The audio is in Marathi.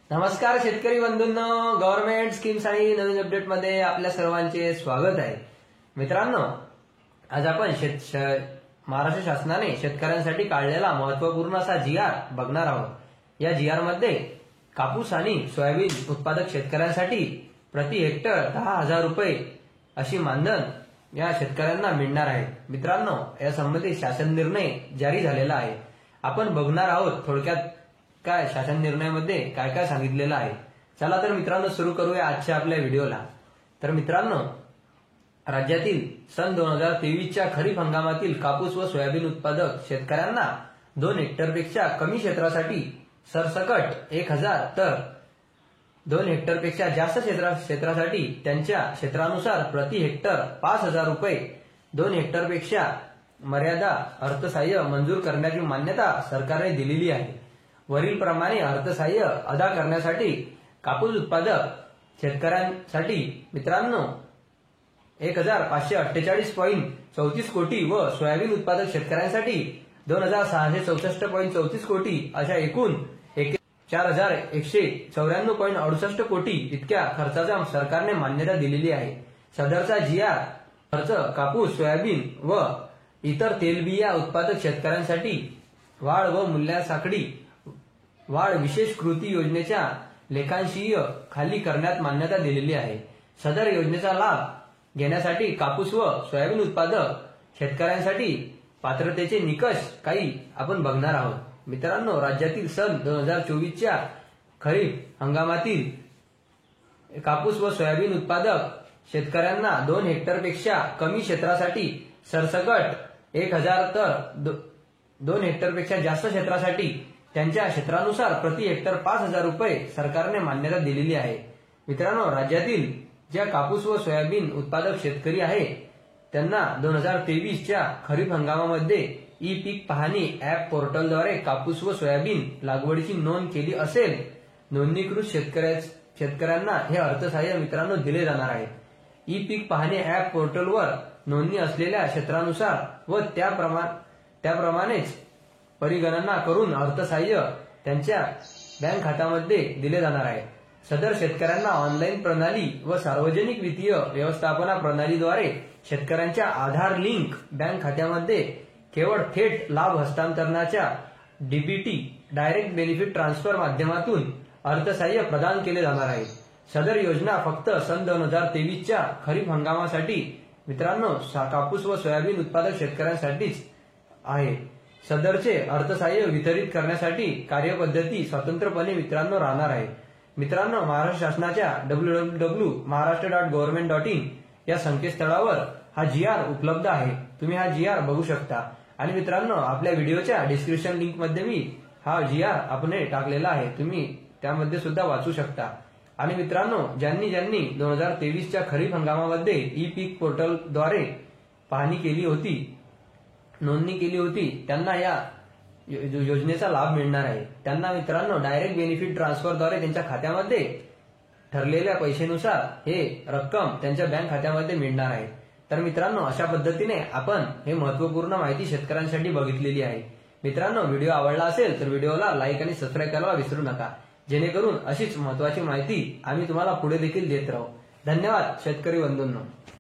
नमस्कार शेतकरी बंधूंनो, गव्हर्नमेंट स्कीम्स आणि नवीन अपडेट मध्ये आपल्या सर्वांचे स्वागत आहे। मित्रांनो, आज आपण महाराष्ट्र शासनाने शेतकऱ्यांसाठी काढलेला महत्त्वपूर्ण असा GR बघणार आहोत। या GR मध्ये कापूस आणि सोयाबीन उत्पादक शेतकऱ्यांसाठी प्रति हेक्टर 10,000 रुपये अशी मानधन या शेतकऱ्यांना मिळणार आहे। मित्रांनो, या संबंधित शासन निर्णय जारी झालेला आहे। आपण बघणार आहोत थोडक्यात काय शासन निर्णयामध्ये काय काय सांगितलेलं आहे। चला तर मित्रांनो सुरू करूया आजच्या आपल्या व्हिडिओला। तर मित्रांनो, राज्यातील सन 2023च्या खरीप हंगामातील कापूस व सोयाबीन उत्पादक शेतकऱ्यांना 2 हेक्टरपेक्षा कमी क्षेत्रासाठी सरसकट 1,000 तर 2 हेक्टरपेक्षा जास्त क्षेत्रासाठी त्यांच्या क्षेत्रानुसार प्रति हेक्टर 5,000 रुपये, 2 हेक्टरपेक्षा मर्यादा अर्थसहाय्य मंजूर करण्याची मान्यता सरकारने दिलेली आहे। वरील प्रमाणे अर्थसहाय्य अदा करण्यासाठी कापूस उत्पादक शेतकऱ्यांसाठी मित्रांनो 1,548.34 कोटी व सोयाबीन उत्पादक शेतकऱ्यांसाठी 2,664.34 कोटी अशा एकूण 4,194.68 कोटी इतक्या खर्चाचा सरकारने मान्यता दिलेली आहे। सदरचा GR खर्च कापूस, सोयाबीन व इतर तेलबिया उत्पादक शेतकऱ्यांसाठी वाढ व मूल्यासाखळी वाढ विशेष कृती योजनेच्या लेखांशीय खाली करण्यात मान्यता दिलेली आहे। सदर योजनेचा लाभ घेण्यासाठी कापूस व सोयाबीन उत्पादक शेतकऱ्यांसाठी पात्रतेचे निकष काही आपण बघणार आहोत। मित्रांनो, राज्यातील सन 2024च्या खरीप हंगामातील कापूस व सोयाबीन उत्पादक शेतकऱ्यांना 2 हेक्टरपेक्षा कमी क्षेत्रासाठी सरसकट 1,000 तर 2 हेक्टरपेक्षा जास्त क्षेत्रासाठी त्यांच्या क्षेत्रानुसार प्रति हेक्टर 5,000 रुपये सरकारने मान्यता दिलेली आहे। मित्रांनो, राज्यातील ज्या कापूस व सोयाबीन उत्पादक शेतकरी आहे त्यांना 2023च्या खरीप हंगामामध्ये ई पीक पाहणी ऍप पोर्टलद्वारे कापूस व सोयाबीन लागवडीची नोंद केली असेल, नोंदणीकृत शेतकऱ्यांना हे अर्थसहाय्य मित्रांनो दिले जाणार आहे। ई पीक पाहणी ऍप पोर्टलवर नोंदणी असलेल्या क्षेत्रानुसार व त्याप्रमाणेच परिगणना करून अर्थसहाय्य त्यांच्या बँक खात्यामध्ये दिले जाणार आहे। सदर शेतकऱ्यांना ऑनलाईन प्रणाली व सार्वजनिक वित्तीय व्यवस्थापना प्रणालीद्वारे शेतकऱ्यांच्या आधार लिंक बँक खात्यामध्ये केवळ थेट लाभ हस्तांतरणाच्या DBT डायरेक्ट बेनिफिट ट्रान्सफर माध्यमातून अर्थसहाय्य प्रदान केले जाणार आहे। सदर योजना फक्त सन 2023च्या खरीप हंगामासाठी मित्रांनो कापूस व सोयाबीन उत्पादक शेतकऱ्यांसाठीच आहे। सदरचे अर्थसहाय्य वितरित करण्यासाठी कार्यपद्धती स्वतंत्रपणे मित्रांनो राहणार आहे। मित्रांनो, महाराष्ट्र शासनाच्या www.maharashtra.government.in या संकेतस्थळावर हा GR उपलब्ध आहे। तुम्ही हा GR बघू शकता आणि मित्रांनो आपल्या व्हिडिओच्या डिस्क्रिप्शन लिंक मध्ये मी हा GR आपण टाकलेला आहे, तुम्ही त्यामध्ये सुद्धा वाचू शकता। आणि मित्रांनो, ज्यांनी 2023च्या खरीप हंगामामध्ये ई पीक पोर्टलद्वारे पाहणी केली होती, नोंदणी केली होती, त्यांना या योजनेचा लाभ मिळणार आहे। त्यांना मित्रांनो डायरेक्ट बेनिफिट ट्रान्सफरद्वारे त्यांच्या खात्यामध्ये ठरलेल्या पैशानुसार हे रक्कम त्यांच्या बँक खात्यामध्ये मिळणार आहे। तर मित्रांनो, अशा पद्धतीने आपण हे महत्त्वपूर्ण माहिती शेतकऱ्यांसाठी बघितलेली आहे। मित्रांनो, व्हिडिओ आवडला असेल तर व्हिडिओला लाईक आणि सबस्क्राईब करायला विसरू नका, जेणेकरून अशीच महत्त्वाची माहिती आम्ही तुम्हाला पुढे देखील देत राहू। धन्यवाद शेतकरी बंधूंनो।